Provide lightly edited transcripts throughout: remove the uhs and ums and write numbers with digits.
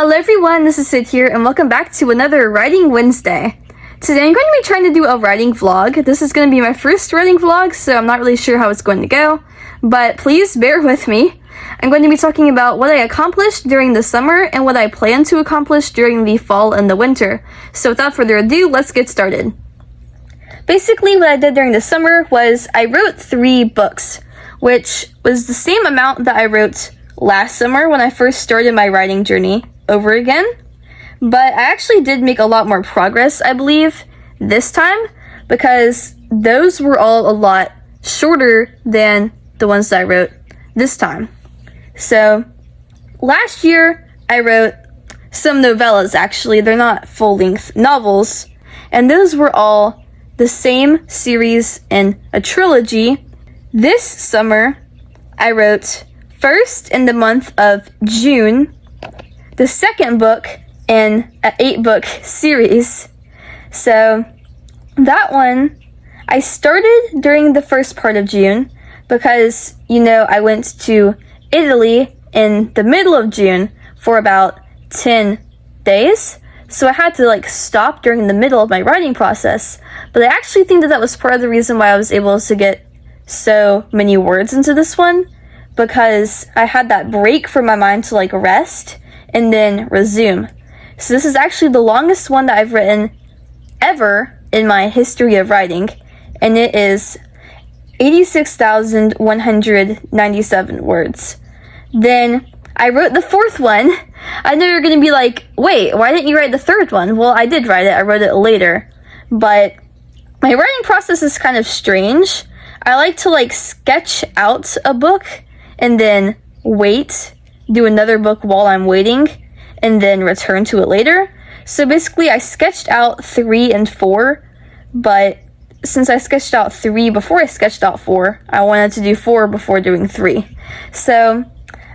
Hello everyone, this is Sid here, and welcome back to another Writing Wednesday. Today I'm going to be trying to do a writing vlog. This is going to be my first writing vlog, so I'm not really sure how it's going to go, but please bear with me. I'm going to be talking about what I accomplished during the summer and what I plan to accomplish during the fall and the winter. So without further ado, let's get started. Basically, what I did during the summer was I wrote 3 books, which was the same amount that I wrote last summer when I first started my writing journey over again, but I actually did make a lot more progress, I believe, this time, because those were all a lot shorter than the ones that I wrote this time. So last year I wrote some novellas, actually. They're not full-length novels, and those were all the same series in a trilogy. This summer I wrote first in the month of June, the second book in an 8-book series. So that one I started during the first part of June because, I went to Italy in the middle of June for about 10 days. So I had to stop during the middle of my writing process. But I actually think that was part of the reason why I was able to get so many words into this one, because I had that break for my mind to rest and then resume. So this is actually the longest one that I've written ever in my history of writing, and it is 86,197 words. Then I wrote the 4th one. I know you're gonna be like, wait, why didn't you write the 3rd one? Well, I did write it. I wrote it later. But my writing process is kind of strange. I like to sketch out a book and then wait, do another book while I'm waiting, and then return to it later. So basically I sketched out 3 and 4, but since I sketched out 3 before I sketched out 4, I wanted to do 4 before doing 3. So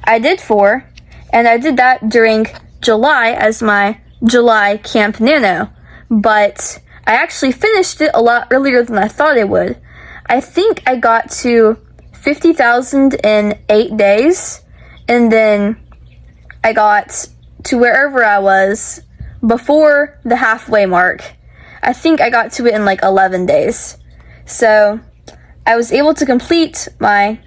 I did 4, and I did that during July as my July Camp Nano, but I actually finished it a lot earlier than I thought I would. I think I got to 50,000 in 8 days, and then I got to wherever I was before the halfway mark. I think I got to it in 11 days. So I was able to complete my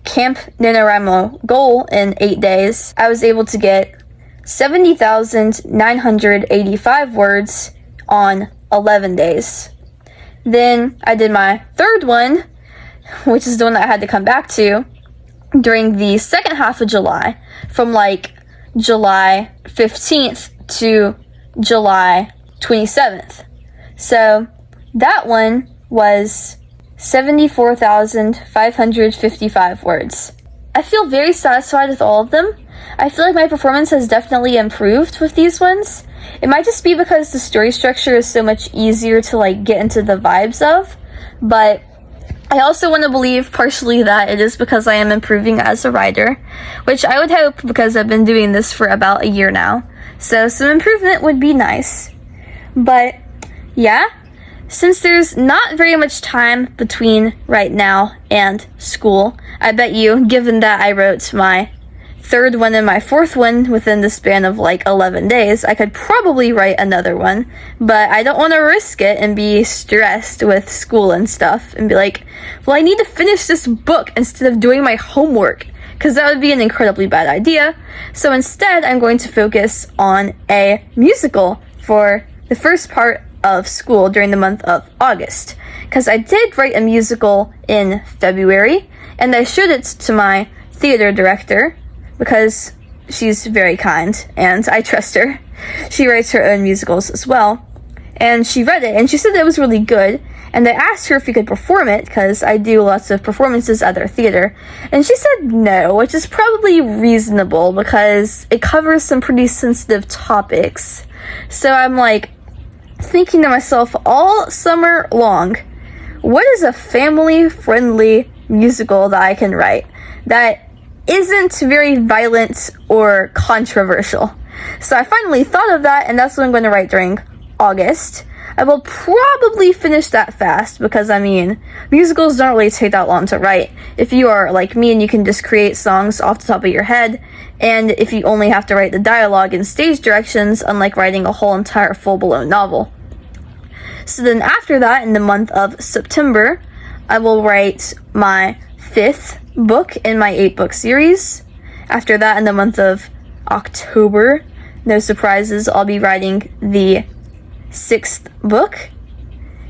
Camp NaNoWriMo goal in 8 days. I was able to get 70,985 words on 11 days. Then I did my 3rd one, which is the one that I had to come back to, during the second half of July, from July 15th to July 27th. So that one was 74,555 words. I feel very satisfied with all of them. I feel like my performance has definitely improved with these ones. It might just be because the story structure is so much easier to get into the vibes of, but I also want to believe partially that it is because I am improving as a writer, which I would hope because I've been doing this for about a year now. So some improvement would be nice. But yeah, since there's not very much time between right now and school, I bet you, given that I wrote my 3rd one and my 4th one within the span of 11 days, I could probably write another one, but I don't want to risk it and be stressed with school and stuff and be like, well, I need to finish this book instead of doing my homework, because that would be an incredibly bad idea. So instead, I'm going to focus on a musical for the first part of school during the month of August, because I did write a musical in February, and I showed it to my theater director, because she's very kind, and I trust her. She writes her own musicals as well. And she read it, and she said it was really good. And I asked her if we could perform it, because I do lots of performances at our theater. And she said no, which is probably reasonable, because it covers some pretty sensitive topics. So I'm thinking to myself all summer long, what is a family-friendly musical that I can write that isn't very violent or controversial? So I finally thought of that, and that's what I'm going to write during August. I will probably finish that fast because, I mean, musicals don't really take that long to write. If you are like me and you can just create songs off the top of your head, and if you only have to write the dialogue and stage directions, unlike writing a whole entire full-blown novel. So then after that, in the month of September, I will write my 5th book in my 8-book series. After that, in the month of October, no surprises, I'll be writing the 6th book.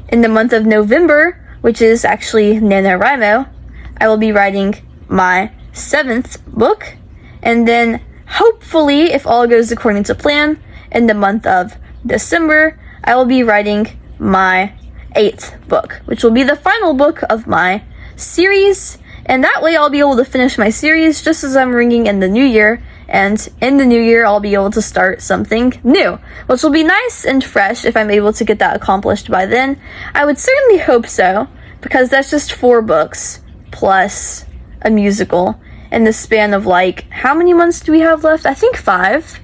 In the month of November, which is actually NaNoWriMo, I will be writing my 7th book. And then, hopefully, if all goes according to plan, in the month of December, I will be writing my 8th book, which will be the final book of my series. And that way I'll be able to finish my series just as I'm ringing in the new year. And in the new year, I'll be able to start something new, which will be nice and fresh if I'm able to get that accomplished by then. I would certainly hope so, because that's just 4 books plus a musical in the span of, like, how many months do we have left? I think 5.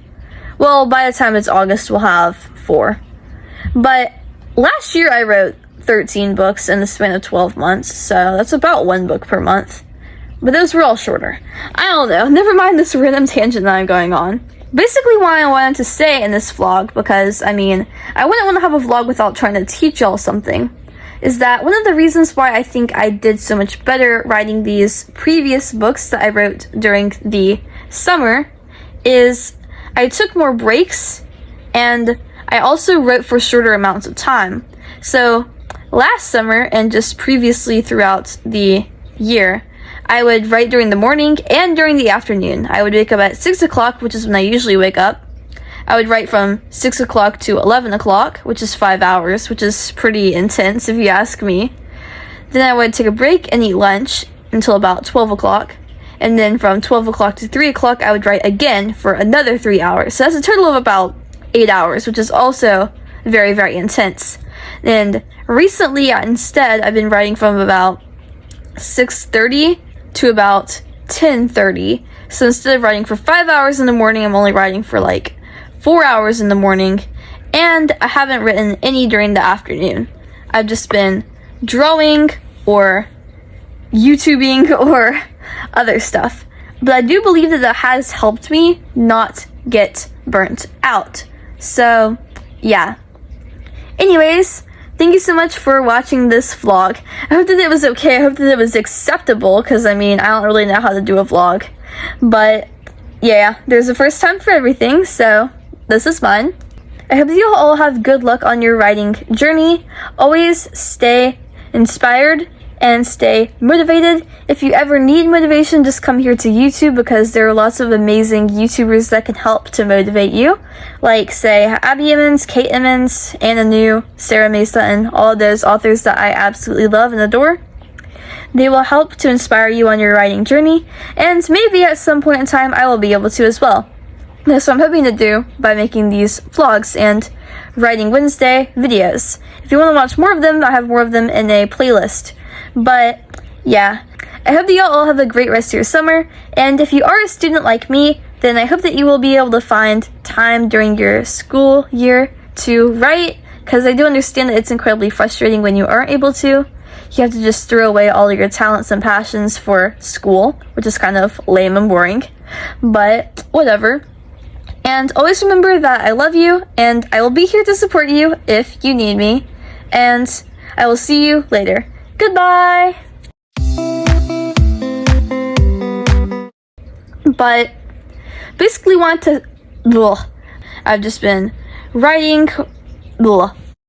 Well, by the time it's August, we'll have 4. But last year I wrote 13 books in the span of 12 months, so that's about 1 book per month. But those were all shorter. I don't know. Never mind this random tangent that I'm going on. Basically what I wanted to say in this vlog, because, I mean, I wouldn't want to have a vlog without trying to teach y'all something, is that one of the reasons why I think I did so much better writing these previous books that I wrote during the summer is I took more breaks, and I also wrote for shorter amounts of time. So last summer, and just previously throughout the year, I would write during the morning and during the afternoon. I would wake up at 6 o'clock, which is when I usually wake up. I would write from 6 o'clock to 11 o'clock, which is 5 hours, which is pretty intense if you ask me. Then I would take a break and eat lunch until about 12 o'clock. And then from 12 o'clock to 3 o'clock, I would write again for another 3 hours. So that's a total of about 8 hours, which is also very, very intense. And recently, instead, I've been writing from about 6:30 to about 10:30. So instead of writing for 5 hours in the morning, I'm only writing for like 4 hours in the morning, and I haven't written any during the afternoon. I've just been drawing or YouTubing or other stuff. But I do believe that that has helped me not get burnt out. So, yeah. Anyways, thank you so much for watching this vlog. I hope that it was okay. I hope that it was acceptable, because, I mean, I don't really know how to do a vlog. But, yeah, there's a first time for everything, so this is fun. I hope that you all have good luck on your writing journey. Always stay inspired and stay motivated. If you ever need motivation, just come here to YouTube, because there are lots of amazing YouTubers that can help to motivate you. Like, say, Abby Emmons, Kate Emmons, Anna New, Sarah Mae Sutton, all of those authors that I absolutely love and adore. They will help to inspire you on your writing journey, and maybe at some point in time I will be able to as well. That's what I'm hoping to do by making these vlogs and Writing Wednesday videos. If you want to watch more of them, I have more of them in a playlist. But, yeah, I hope that y'all all have a great rest of your summer, and if you are a student like me, then I hope that you will be able to find time during your school year to write, because I do understand that it's incredibly frustrating when you aren't able to. You have to just throw away all of your talents and passions for school, which is kind of lame and boring, but whatever. And always remember that I love you, and I will be here to support you if you need me, and I will see you later. Goodbye! But basically want to... I've just been writing...